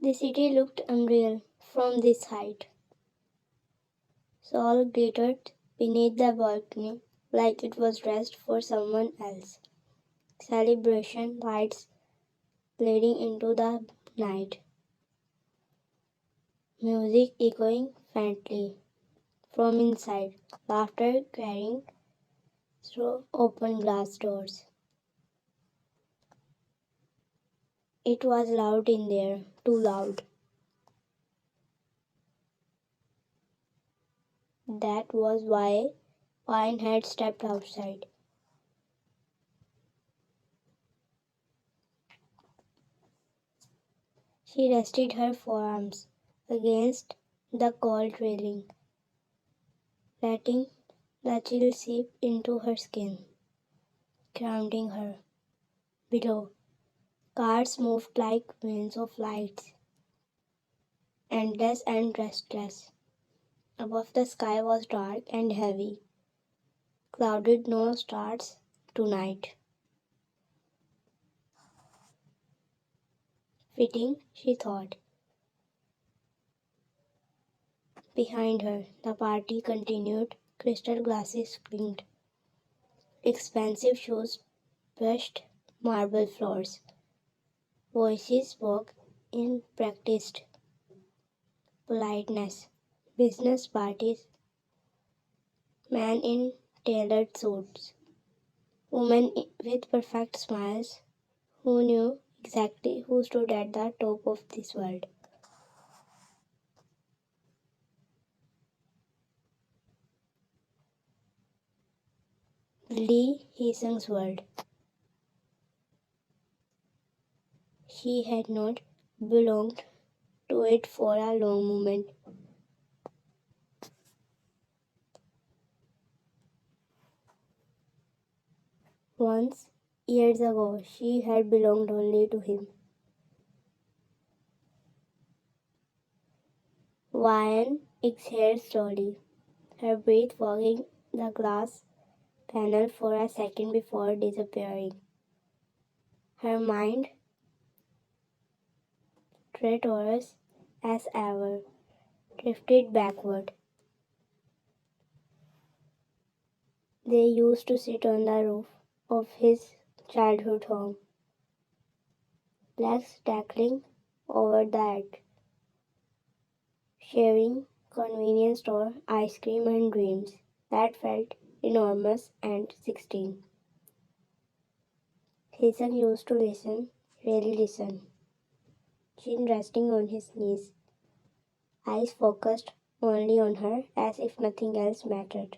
The city looked unreal from this height. Sol glittered beneath the balcony like it was dressed for someone else. Celebration lights bleeding into the night. Music echoing faintly from inside. Laughter carrying through open glass doors. It was loud in there, too loud. That was why Pine had stepped outside. She rested her forearms against the cold railing, letting the chill seep into her skin, grounding her. Below, cars moved like veins of lights, endless and restless. Above the sky was dark and heavy, clouded no stars tonight. Fitting, she thought. Behind her, the party continued. Crystal glasses clinked. Expensive shoes brushed marble floors. Voices spoke in practiced politeness. Business parties, men in tailored suits, women with perfect smiles who knew exactly who stood at the top of this world. Lee Heesung's world. She had not belonged to it for a long moment. Once, years ago, she had belonged only to him. Vian exhaled slowly, her breath fogging the glass panel for a second before disappearing. Her mind, traitorous as ever, drifted backward. They used to sit on the roof of his childhood home, legs tackling over the edge, sharing convenience store, ice cream and dreams that felt enormous and 16. Hasan used to listen, really listen, chin resting on his knees, eyes focused only on her as if nothing else mattered.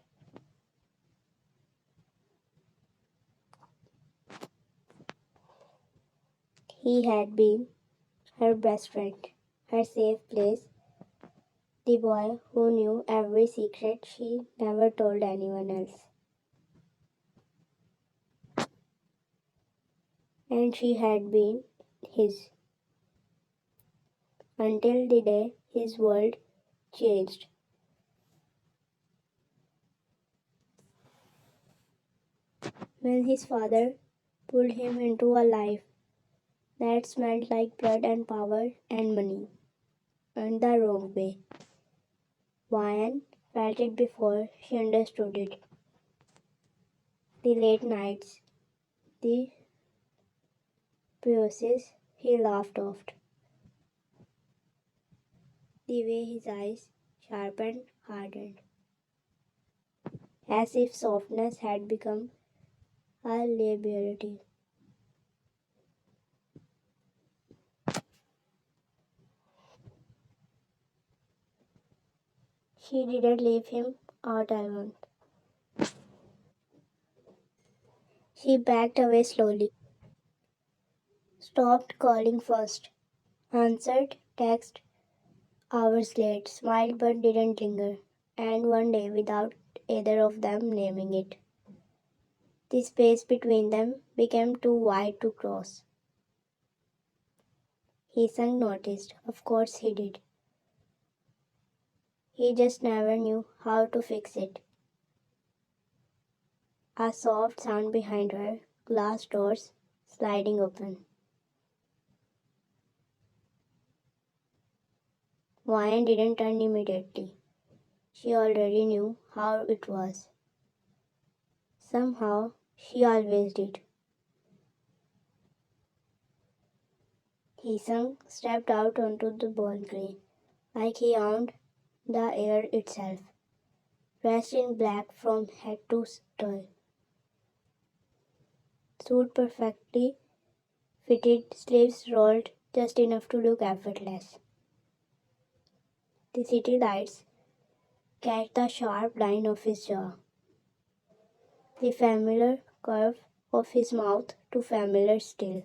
He had been her best friend, her safe place, the boy who knew every secret she never told anyone else. And she had been his until the day his world changed. When his father pulled him into a life that smelled like blood and power and money, and the wrong way. Vian felt it before she understood it. The late nights, the pauses he laughed oft, the way his eyes sharpened, hardened, as if softness had become a liability. She didn't leave him out alone. She backed away slowly, stopped calling first, answered text hours late, smiled but didn't linger, and one day, without either of them naming it, the space between them became too wide to cross. Heesung noticed. Of course he did. He just never knew how to fix it. A soft sound behind her, glass doors sliding open. Wine didn't turn immediately. She already knew how it was. Somehow, she always did. HEESEUNG stepped out onto the balcony, like he owned the air itself, dressed in black from head to toe. Suit perfectly fitted, sleeves rolled just enough to look effortless. The city lights catch the sharp line of his jaw, the familiar curve of his mouth too familiar still.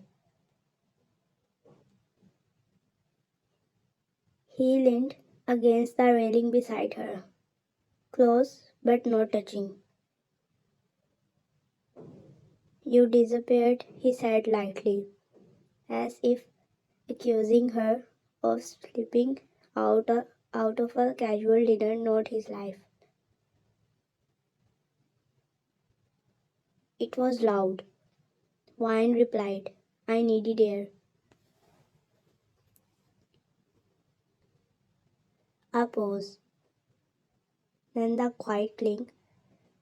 He leaned against the railing beside her, close but not touching. You disappeared, he said lightly, as if accusing her of slipping out of a casual dinner, not his life. It was loud. Wine replied, I needed air. A pause, then the quiet clink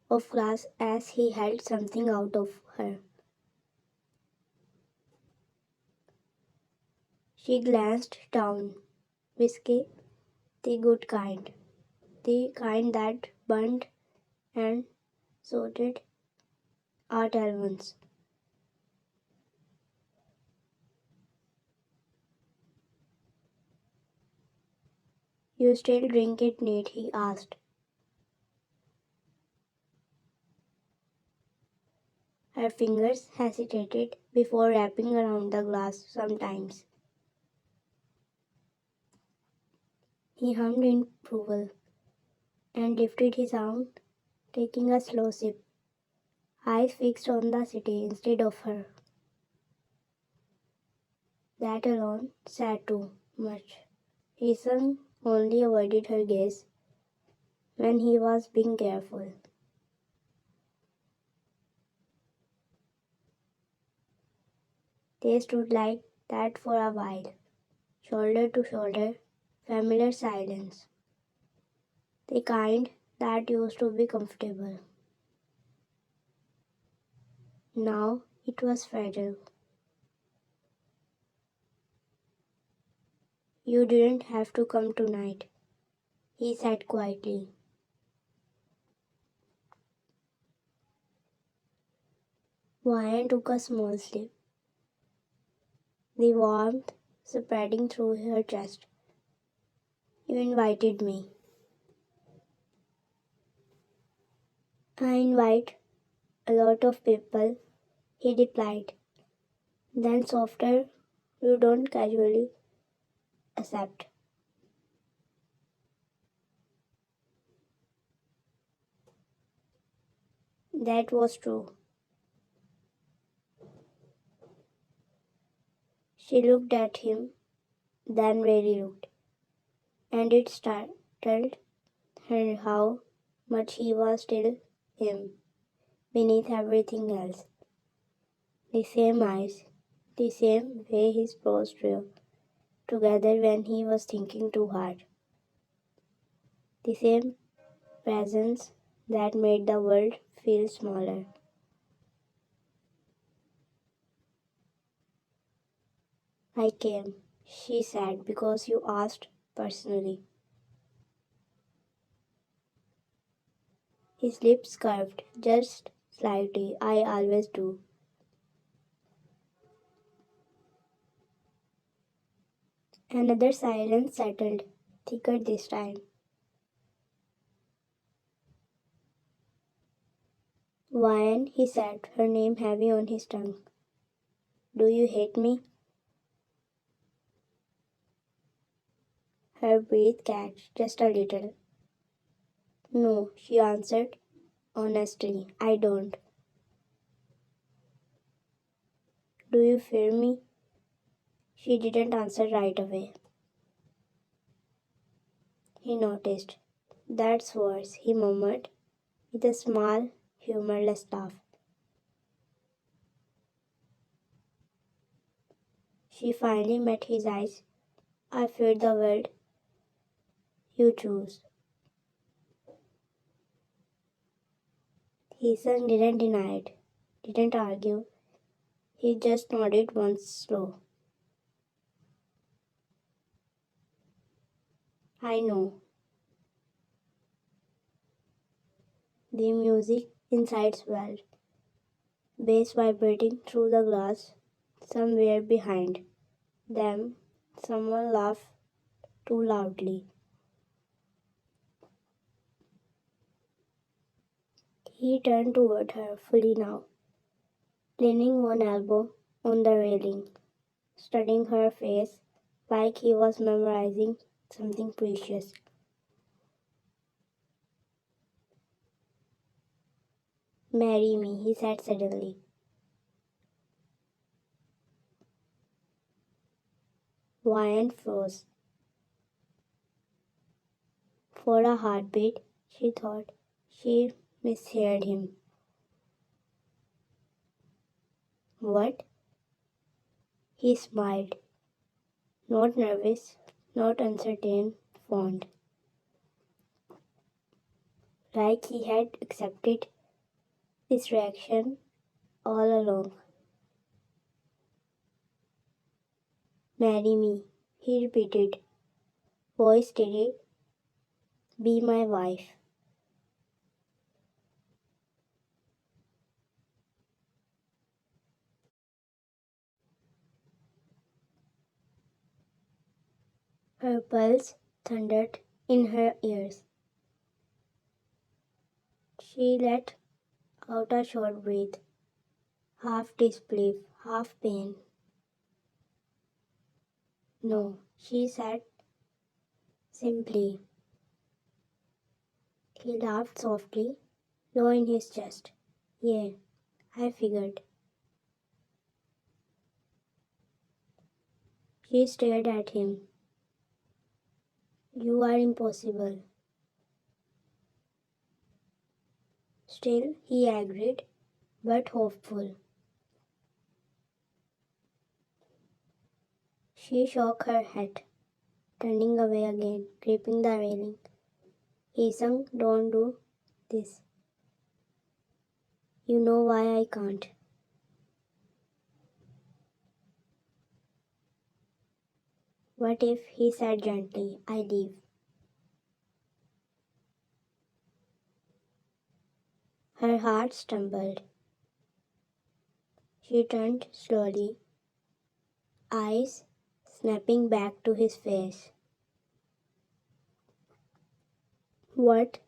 of glass as he held something out of her. She glanced down. Whiskey, the good kind. The kind that burned and sorted out at once. You still drink it neat? He asked. Her fingers hesitated before wrapping around the glass sometimes. He hummed in approval and lifted his arm, taking a slow sip, eyes fixed on the city instead of her. That alone said too much. HEESEUNG only avoided her gaze when he was being careful. They stood like that for a while, shoulder to shoulder, familiar silence. The kind that used to be comfortable. Now it was fragile. You didn't have to come tonight, he said quietly. Ryan took a small sip, the warmth spreading through her chest. You invited me. I invite a lot of people, he replied. Then softer, you don't casually accept. That was true. She looked at him, then really looked, and it startled her how much he was still him beneath everything else. The same eyes, the same way his brows drew together when he was thinking too hard, the same presence that made the world feel smaller. I came, she said, because you asked personally. His lips curved just slightly. I always do. Another silence settled, thicker this time. Wyan, he said, her name heavy on his tongue. Do you hate me? Her breath catched just a little. No, she answered honestly. I don't. Do you fear me? She didn't answer right away. He noticed. That's worse, he murmured, with a small, humorless laugh. She finally met his eyes. I fear the world You choose. Heeseung didn't deny it, didn't argue. He just nodded once slow. I know. The music inside swelled, bass vibrating through the glass. Somewhere behind them, someone laughed too loudly. He turned toward her fully now, leaning one elbow on the railing, studying her face like he was memorizing something precious. Marry me, he said suddenly. Vian froze. For a heartbeat, she thought she misheard him. What? He smiled, not nervous, not uncertain, fond. Like he had accepted this reaction all along. Marry me, he repeated, voice steady, be my wife. Her pulse thundered in her ears. She let out a short breath, half disbelief, half pain. No, she said simply. He laughed softly, low in his chest. Yeah, I figured. She stared at him. You are impossible. Still, he agreed, but hopeful. She shook her head, turning away again, gripping the railing. Heesung, don't do this. You know why I can't. What if, he said gently, I leave? Her heart stumbled. She turned slowly, eyes snapping back to his face. What?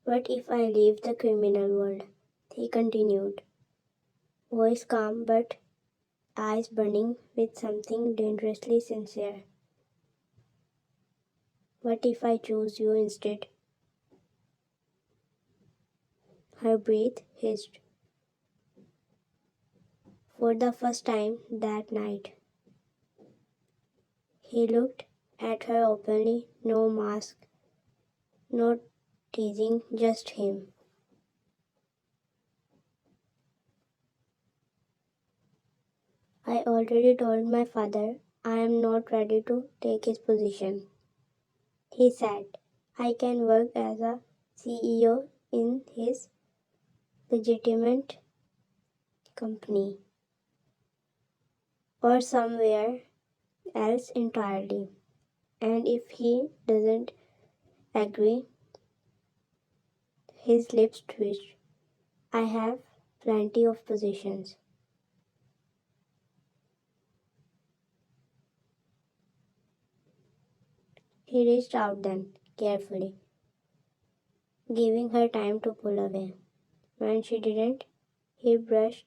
What if I leave the criminal world? He continued, voice calm but eyes burning with something dangerously sincere. What if I choose you instead? Her breath hissed. For the first time that night, he looked at her openly, no mask, no teasing, just him. I already told my father I am not ready to take his position. He said, I can work as a CEO in his legitimate company or somewhere else entirely. And if he doesn't agree, his lips twitched. I have plenty of positions. He reached out then, carefully, giving her time to pull away. When she didn't, he brushed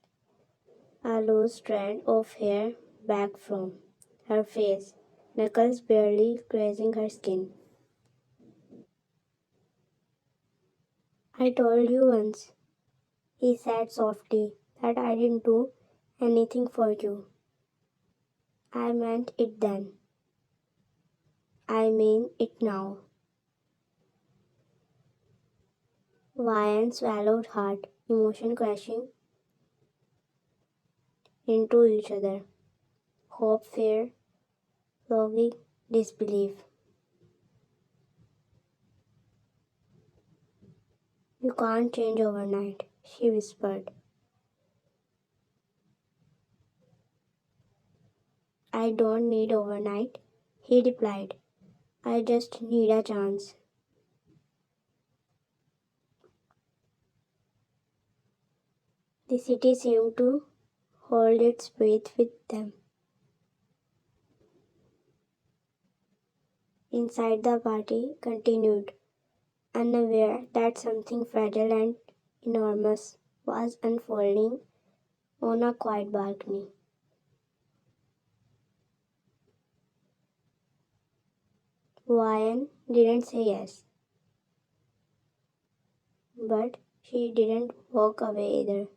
a loose strand of hair back from her face, knuckles barely grazing her skin. I told you once, he said softly, that I didn't do anything for you. I meant it then. I mean it now. Vian swallowed hard, emotion crashing into each other. Hope, fear, longing, disbelief. You can't change overnight, she whispered. I don't need overnight, he replied. I just need a chance. The city seemed to hold its breath with them. Inside, the party continued, unaware that something fragile and enormous was unfolding on a quiet balcony. Ryan didn't say yes, but she didn't walk away either.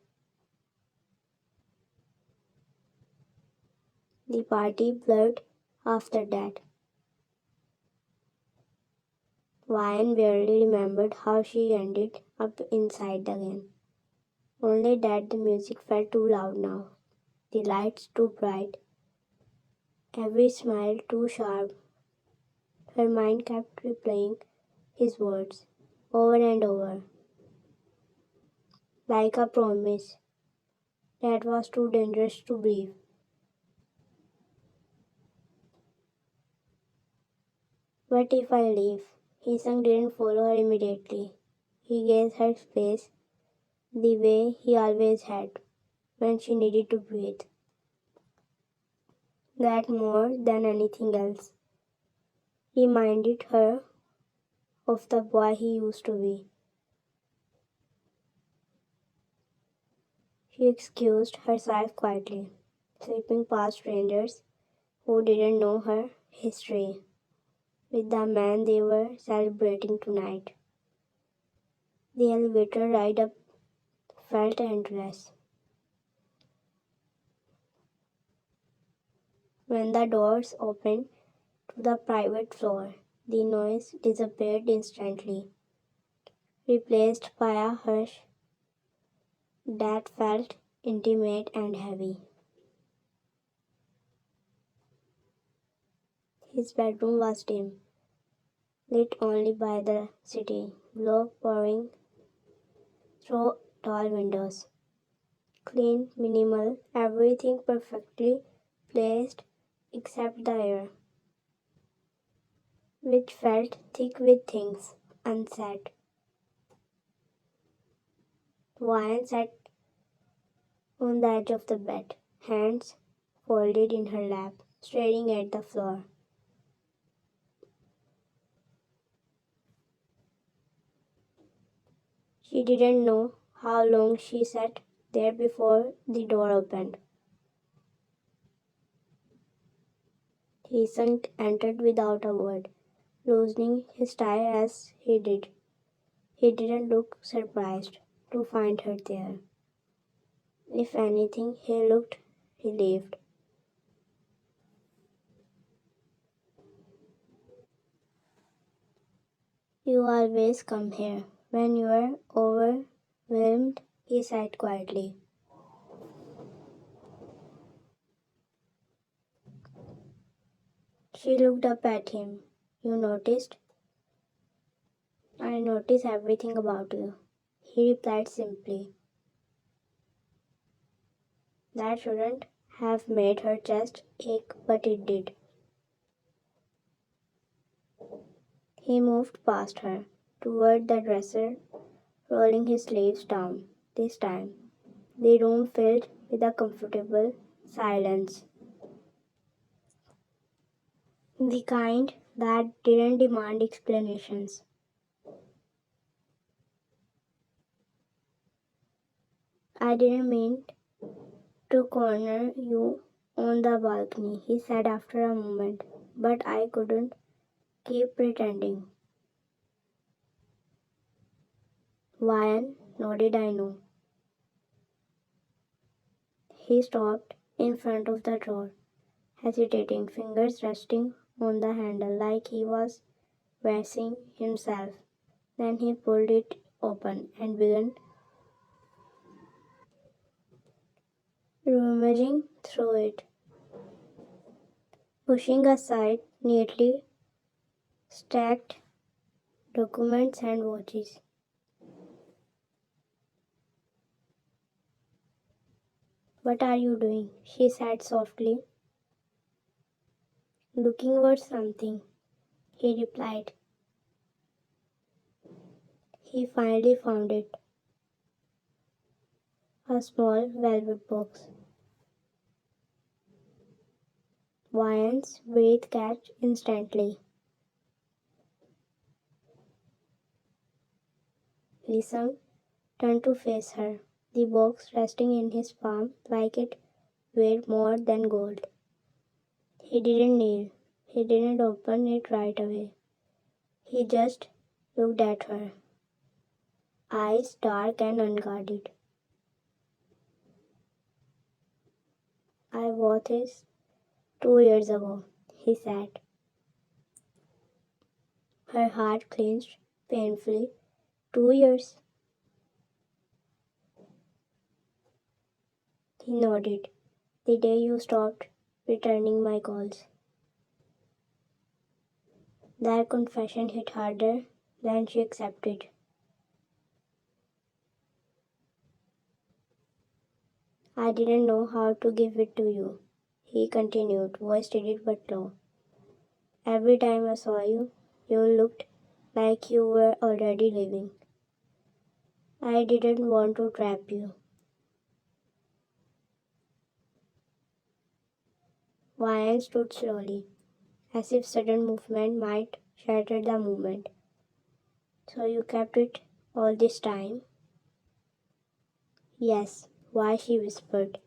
The party blurred after that. Ryan barely remembered how she ended up inside again. Only that the music felt too loud now, the lights too bright, every smile too sharp. Her mind kept replaying his words over and over, like a promise that was too dangerous to believe. What if I leave? Heesung didn't follow her immediately. He gave her space the way he always had when she needed to breathe. That more than anything else reminded her of the boy he used to be. She excused herself quietly, slipping past strangers who didn't know her history with the man they were celebrating tonight. The elevator ride up felt endless. When the doors opened to the private floor, the noise disappeared instantly, replaced by a hush that felt intimate and heavy. His bedroom was dim, lit only by the city glow pouring through tall windows. Clean, minimal, everything perfectly placed except the air, which felt thick with things unsaid. Ryan sat on the edge of the bed, hands folded in her lap, staring at the floor. She didn't know how long she sat there before the door opened. Heesung entered without a word, loosening his tie as he did. He didn't look surprised to find her there. If anything, he looked relieved. You always come here when you are overwhelmed, he said quietly. She looked up at him. You noticed? I notice everything about you, he replied simply. That shouldn't have made her chest ache, but it did. He moved past her, toward the dresser, rolling his sleeves down. This time, the room filled with a comfortable silence. The kind that didn't demand explanations. I didn't mean to corner you on the balcony, he said after a moment, but I couldn't keep pretending. Ryan nodded, I know. He stopped in front of the door, hesitating, fingers resting on the handle like he was bracing himself. Then he pulled it open and began rummaging through it, pushing aside neatly stacked documents and watches. What are you doing? She said softly. Looking for something, he replied. He finally found it. A small velvet box. Vian's breath catch instantly. Heesung turned to face her, the box resting in his palm like it weighed more than gold. He didn't kneel. He didn't open it right away. He just looked at her, eyes dark and unguarded. I bought this 2 years ago, he said. Her heart clenched painfully. 2 years? He nodded. The day you stopped returning my calls. That confession hit harder than she accepted. I didn't know how to give it to you, he continued, voice steady but low. Every time I saw you, you looked like you were already leaving. I didn't want to trap you. Ryan stood slowly, as if sudden movement might shatter the moment. So you kept it all this time? Yes, why? She whispered.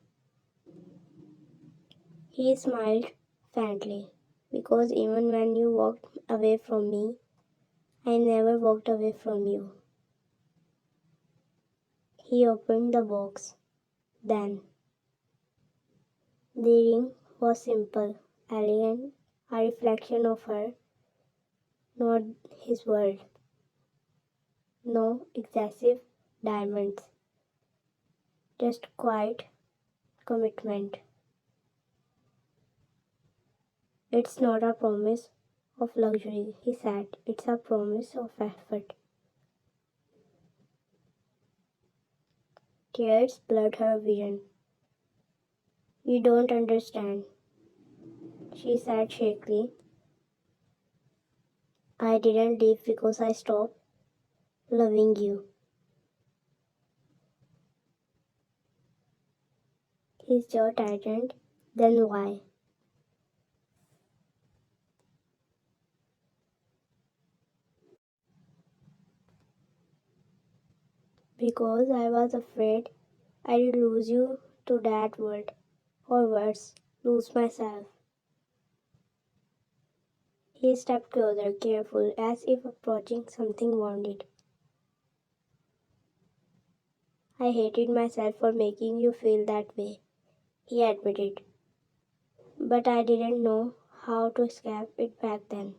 He smiled faintly. Because even when you walked away from me, I never walked away from you. He opened the box. Then, the ring was simple, elegant, a reflection of her, not his world. No excessive diamonds, just quiet commitment. It's not a promise of luxury, he said. It's a promise of effort. Tears blurred her vision. You don't understand, she said shakily. I didn't leave because I stopped loving you. His jaw tightened. Then why? Because I was afraid I'd lose you to that world, or worse, lose myself. He stepped closer, careful, as if approaching something wounded. I hated myself for making you feel that way, he admitted. But I didn't know how to escape it back then.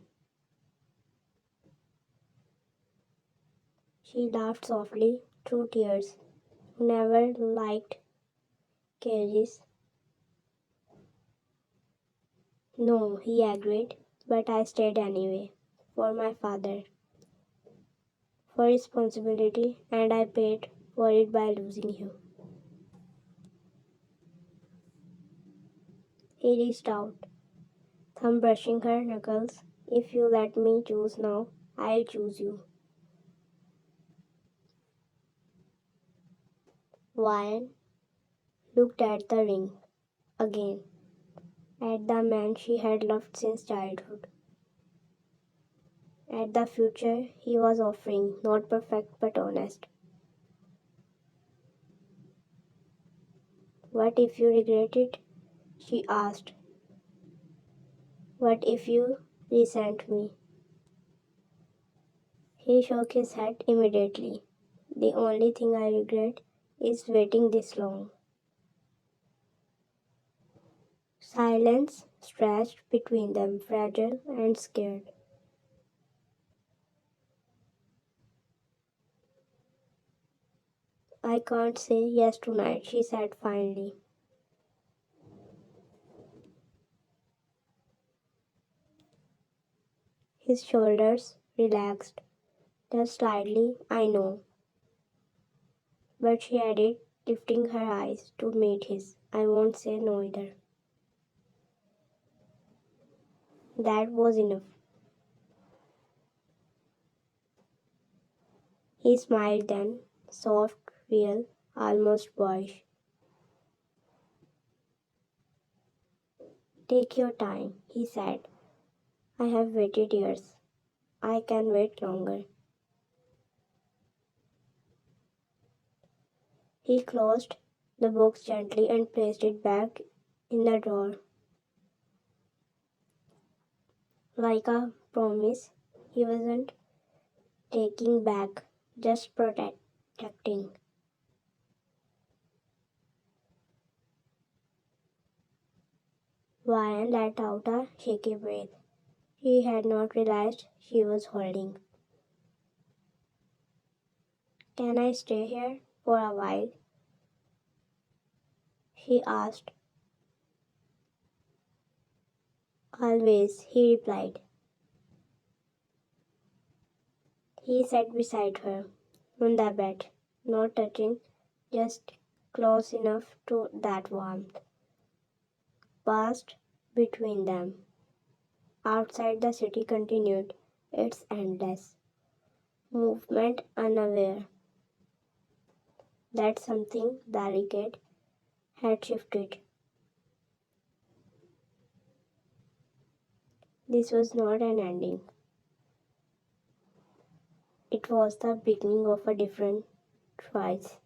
She laughed softly through tears. Never liked cages. No, he agreed, but I stayed anyway. For my father. For responsibility, and I paid for it by losing you. He reached out, thumb brushing her knuckles. If you let me choose now, I'll choose you. Ryan looked at the ring again, at the man she had loved since childhood, at the future he was offering, not perfect but honest. What if you regret it? She asked. What if you resent me? He shook his head immediately. The only thing I regret is waiting this long. Silence stretched between them, fragile and scared. I can't say yes tonight, she said finally. His shoulders relaxed, just slightly, I know. But she added lifting her eyes to meet his. I won't say no either. That was enough. He smiled then, soft, real, almost boyish. Take your time, he said. I have waited years. I can wait longer. He closed the box gently and placed it back in the drawer. Like a promise, he wasn't taking back, just protecting. Ryan let out a shaky breath. He had not realized she was holding. Can I stay here for a while? She asked. Always, he replied. He sat beside her on the bed, not touching, just close enough to that warmth passed between them. Outside, the city continued its endless movement, unaware that something delicate had shifted. This was not an ending. It was the beginning of a different choice.